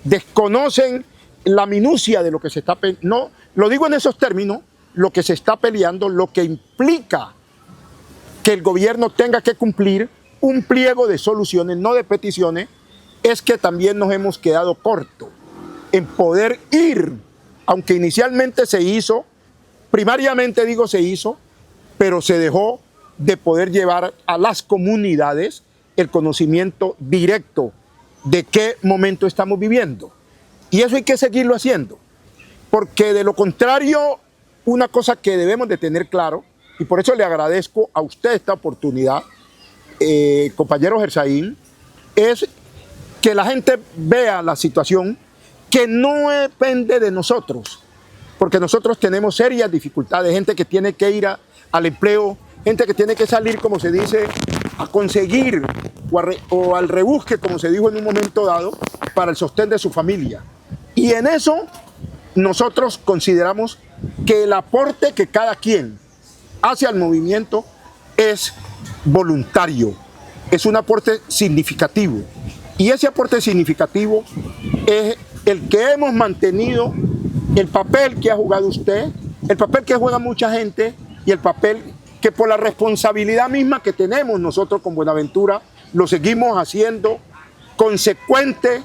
desconocen la minucia de lo que se está peleando, no, lo digo en esos términos, lo que se está peleando, lo que implica que el gobierno tenga que cumplir un pliego de soluciones, no de peticiones, es que también nos hemos quedado cortos en poder ir, aunque inicialmente se hizo, primariamente digo se hizo, pero se dejó de poder llevar a las comunidades el conocimiento directo de qué momento estamos viviendo. Y eso hay que seguirlo haciendo, porque de lo contrario, una cosa que debemos de tener claro, y por eso le agradezco a usted esta oportunidad, compañero Gersaín, es que la gente vea la situación, que no depende de nosotros, porque nosotros tenemos serias dificultades, gente que tiene que ir al empleo, gente que tiene que salir, como se dice, a conseguir o al rebusque, como se dijo en un momento dado, para el sostén de su familia. Y en eso nosotros consideramos que el aporte que cada quien hace al movimiento es voluntario, es un aporte significativo. Y ese aporte significativo es el que hemos mantenido, el papel que ha jugado usted, el papel que juega mucha gente y el papel que por la responsabilidad misma que tenemos nosotros con Buenaventura lo seguimos haciendo consecuente,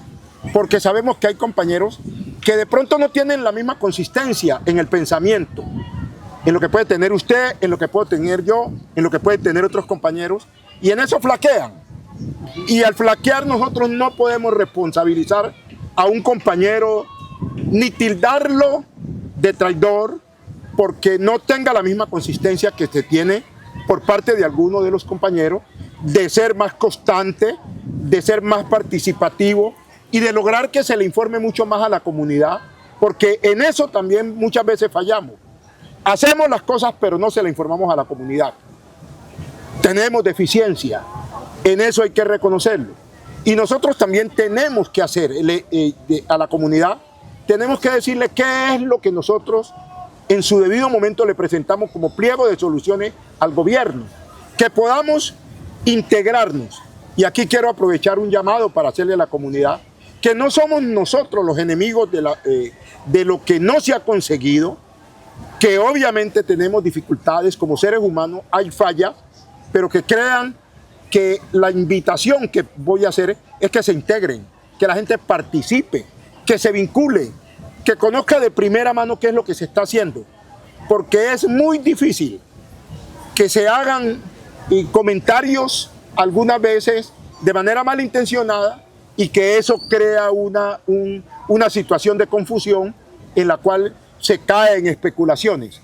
porque sabemos que hay compañeros que de pronto no tienen la misma consistencia en el pensamiento, en lo que puede tener usted, en lo que puedo tener yo, en lo que pueden tener otros compañeros, y en eso flaquean. Y al flaquear nosotros no podemos responsabilizar a un compañero ni tildarlo de traidor porque no tenga la misma consistencia que se tiene por parte de alguno de los compañeros, de ser más constante, de ser más participativo y de lograr que se le informe mucho más a la comunidad, porque en eso también muchas veces fallamos. Hacemos las cosas pero no se le informamos a la comunidad. Tenemos deficiencia, en eso hay que reconocerlo. Y nosotros también tenemos que hacer a la comunidad, tenemos que decirle qué es lo que nosotros en su debido momento le presentamos como pliego de soluciones al gobierno, que podamos integrarnos. Y aquí quiero aprovechar un llamado para hacerle a la comunidad que no somos nosotros los enemigos de lo que no se ha conseguido, que obviamente tenemos dificultades como seres humanos, hay fallas, pero que crean que la invitación que voy a hacer es que se integren, que la gente participe, que se vincule, que conozca de primera mano qué es lo que se está haciendo, porque es muy difícil que se hagan comentarios algunas veces de manera malintencionada y que eso crea una situación de confusión en la cual se cae en especulaciones.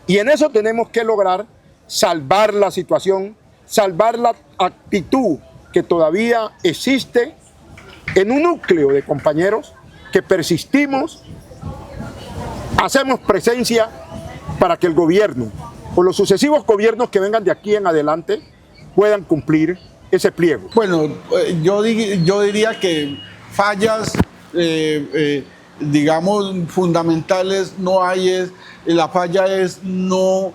Y en eso tenemos que lograr salvar la situación, salvar la actitud que todavía existe en un núcleo de compañeros que persistimos, hacemos presencia para que el gobierno o los sucesivos gobiernos que vengan de aquí en adelante puedan cumplir ese pliego. Bueno, yo diría que fallas, digamos, fundamentales no hay. La falla es no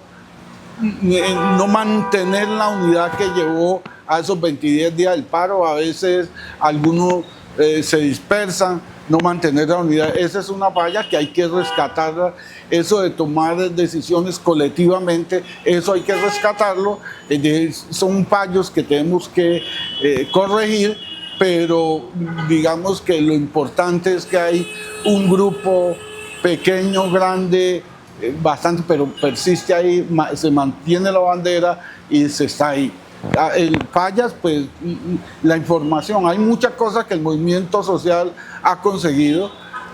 mantener la unidad que llevó a esos 22 días del paro. A veces algunos se dispersan, no mantener la unidad. Esa es una falla que hay que rescatarla. Eso de tomar decisiones colectivamente, eso hay que rescatarlo. Son fallos que tenemos que corregir, pero digamos que lo importante es que hay un grupo pequeño, grande, bastante, pero persiste ahí, se mantiene la bandera y se está ahí. Fallas, pues la información, hay muchas cosas que el movimiento social ha conseguido,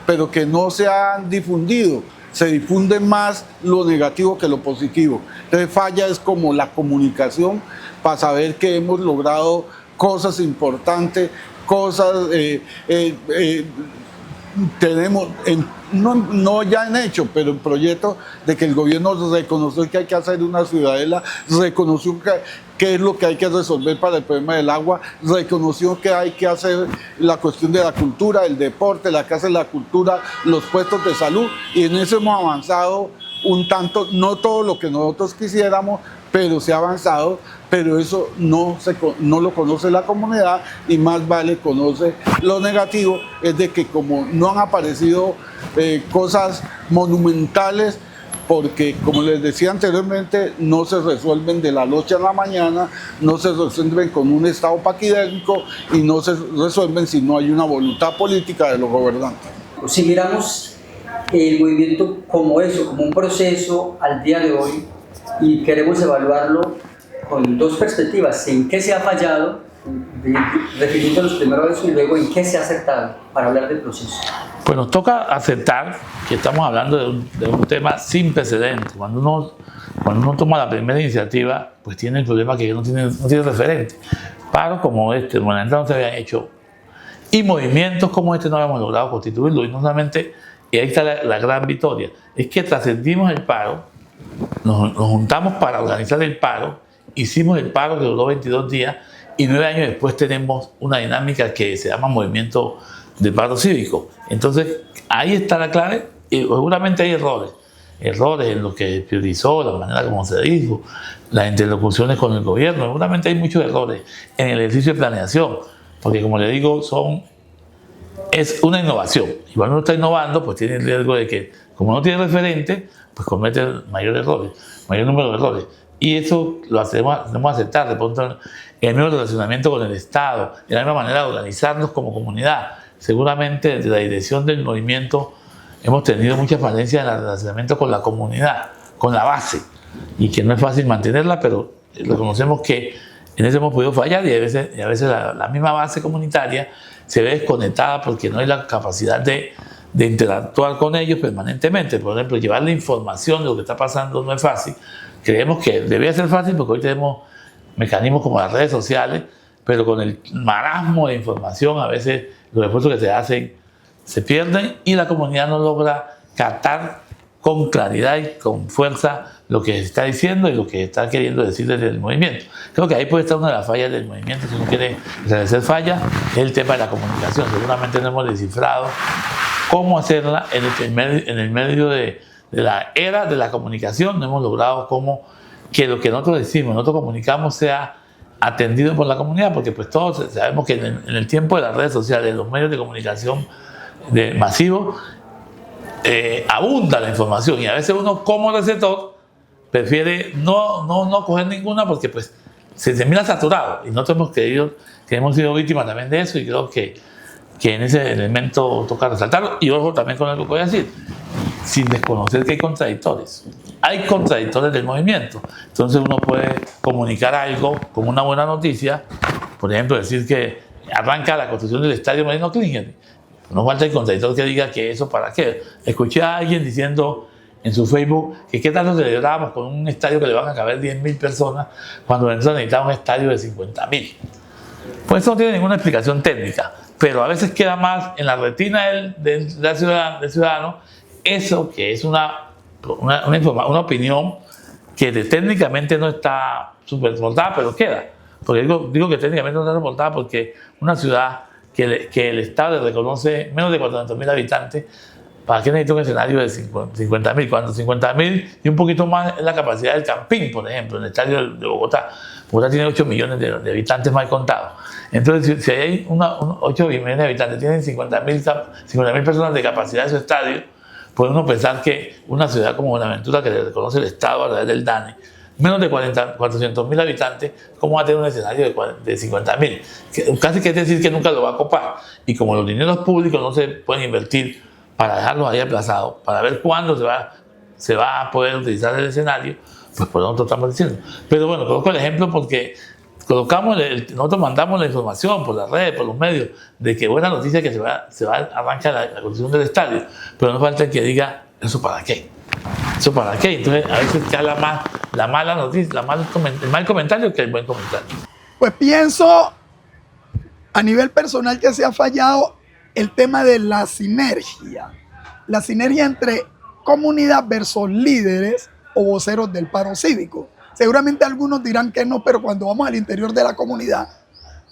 pero que no se han difundido. Se difunde más lo negativo que lo positivo. Entonces falla es como la comunicación para saber que hemos logrado cosas importantes, cosas tenemos, no ya en hecho, pero en proyecto de que el gobierno reconoció que hay que hacer una ciudadela, reconoció qué es lo que hay que resolver para el problema del agua, reconoció que hay que hacer la cuestión de la cultura, el deporte, la casa de la cultura, los puestos de salud, y en eso hemos avanzado un tanto, no todo lo que nosotros quisiéramos, pero se ha avanzado, pero eso no lo conoce la comunidad y más vale conoce lo negativo, es de que como no han aparecido cosas monumentales, porque como les decía anteriormente, no se resuelven de la noche a la mañana, no se resuelven con un estado paquidérmico y no se resuelven si no hay una voluntad política de los gobernantes. Si miramos el movimiento como eso, como un proceso al día de hoy, y queremos evaluarlo con dos perspectivas: en qué se ha fallado, refiriéndonos primero a eso, y luego en qué se ha acertado, para hablar del proceso. Pues nos toca aceptar que estamos hablando de un tema sin precedentes. Cuando uno toma la primera iniciativa, pues tiene el problema que no tiene referente. Paros como este, Buenaventura, no se habían hecho, y movimientos como este no habíamos logrado constituirlo. Y no solamente, y ahí está la gran victoria, es que trascendimos el paro, nos juntamos para organizar el paro, hicimos el paro que duró 22 días y 9 años después tenemos una dinámica que se llama movimiento de paro cívico. Entonces ahí está la clave, y seguramente hay errores en lo que priorizó, la manera como se dijo, las interlocuciones con el gobierno. Seguramente hay muchos errores en el ejercicio de planeación, porque como le digo, es una innovación. Y cuando uno está innovando, pues tiene el riesgo de que, como no tiene referente, pues comete mayor número de errores. Y eso lo tenemos que aceptar. De pronto, en el mismo relacionamiento con el Estado, en la misma manera de organizarnos como comunidad. Seguramente desde la dirección del movimiento hemos tenido muchas falencias en el relacionamiento con la comunidad, con la base, y que no es fácil mantenerla, pero reconocemos que en eso hemos podido fallar, y a veces la misma base comunitaria se ve desconectada porque no hay la capacidad de interactuar con ellos permanentemente. Por ejemplo, llevar la información de lo que está pasando no es fácil. Creemos que debería ser fácil porque hoy tenemos mecanismos como las redes sociales, pero con el marasmo de información a veces los esfuerzos que se hacen se pierden y la comunidad no logra captar con claridad y con fuerza lo que se está diciendo y lo que está queriendo decir desde el movimiento. Creo que ahí puede estar una de las fallas del movimiento. Si uno quiere establecer fallas, es el tema de la comunicación. Seguramente no hemos descifrado cómo hacerla en el medio de la era de la comunicación. No hemos logrado que lo que nosotros decimos, nosotros comunicamos, sea atendido por la comunidad, porque pues todos sabemos que en el tiempo de las redes sociales, los medios de comunicación masivos, abunda la información, y a veces uno como receptor prefiere no coger ninguna porque pues se termina saturado, y nosotros hemos creído que hemos sido víctimas también de eso, y creo que en ese elemento toca resaltarlo. Y ojo también con lo que voy a decir, sin desconocer que hay contradictores. Hay contradictores del movimiento. Entonces uno puede comunicar algo como una buena noticia, por ejemplo, decir que arranca la construcción del estadio Marino-Clínicas. No falta el contradictor que diga que eso para qué. Escuché a alguien diciendo en su Facebook que qué tanto celebrábamos con un estadio que le van a caber 10.000 personas cuando Venezuela necesitaba un estadio de 50.000. Pues eso no tiene ninguna explicación técnica, pero a veces queda más en la retina del ciudadano eso que es una opinión que técnicamente no está soportada, pero queda. Porque digo que técnicamente no está soportada porque una ciudad que el Estado le reconoce menos de 400.000 habitantes, ¿para qué necesita un escenario de 50.000? Cuando 50.000 y un poquito más es la capacidad del Campín, por ejemplo, en el estadio de Bogotá. Bogotá tiene 8 millones de habitantes mal contados. Entonces, si hay 8 millones de habitantes, tienen 50.000 personas de capacidad de su estadio, puede uno pensar que una ciudad como Buenaventura, que le reconoce el Estado a través del DANE, menos de 400.000 habitantes, ¿cómo va a tener un escenario de 50.000? Casi que es decir que nunca lo va a copar. Y como los dineros públicos no se pueden invertir para dejarlos ahí aplazados, para ver cuándo se va a poder utilizar el escenario, pues por eso nosotros estamos diciendo. Pero bueno, coloco el ejemplo porque nosotros mandamos la información por las redes, por los medios, de que buena noticia que se va a arrancar la construcción del estadio, pero no falta que diga, ¿eso para qué? ¿Eso para qué? Entonces a veces queda más la mala noticia, el mal comentario que el buen comentario. Pues pienso a nivel personal que se ha fallado el tema de la sinergia entre comunidad versus líderes o voceros del paro cívico. Seguramente algunos dirán que no, pero cuando vamos al interior de la comunidad,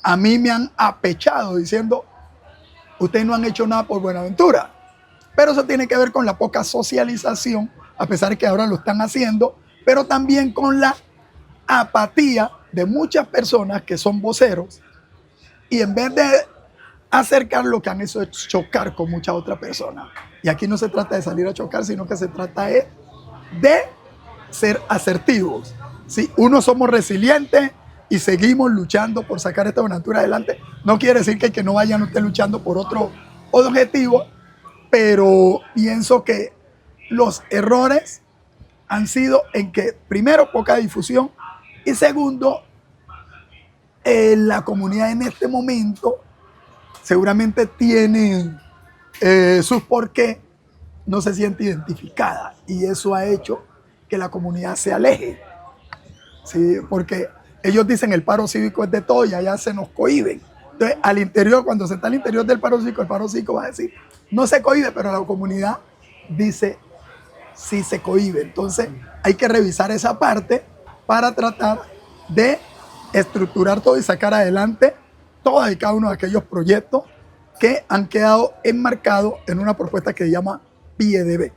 a mí me han apechado diciendo, ustedes no han hecho nada por Buenaventura. Pero eso tiene que ver con la poca socialización, a pesar de que ahora lo están haciendo, pero también con la apatía de muchas personas que son voceros y en vez de acercar, lo que han hecho es chocar con muchas otras personas. Y aquí no se trata de salir a chocar, sino que se trata de ser asertivos. ¿Sí? Unos somos resilientes y seguimos luchando por sacar esta Buenaventura adelante. No quiere decir que no vayan ustedes luchando por otro objetivo, pero pienso que los errores han sido en que, primero, poca difusión y segundo, la comunidad en este momento seguramente tiene sus porqués, no se siente identificada y eso ha hecho que la comunidad se aleje. Sí, porque ellos dicen el paro cívico es de todo y allá se nos cohíben. Entonces, al interior, cuando se está al interior del paro cívico va a decir, no se cohíbe, pero la comunidad dice, sí se cohíbe. Entonces, hay que revisar esa parte para tratar de estructurar todo y sacar adelante todos y cada uno de aquellos proyectos que han quedado enmarcados en una propuesta que se llama PIEDB.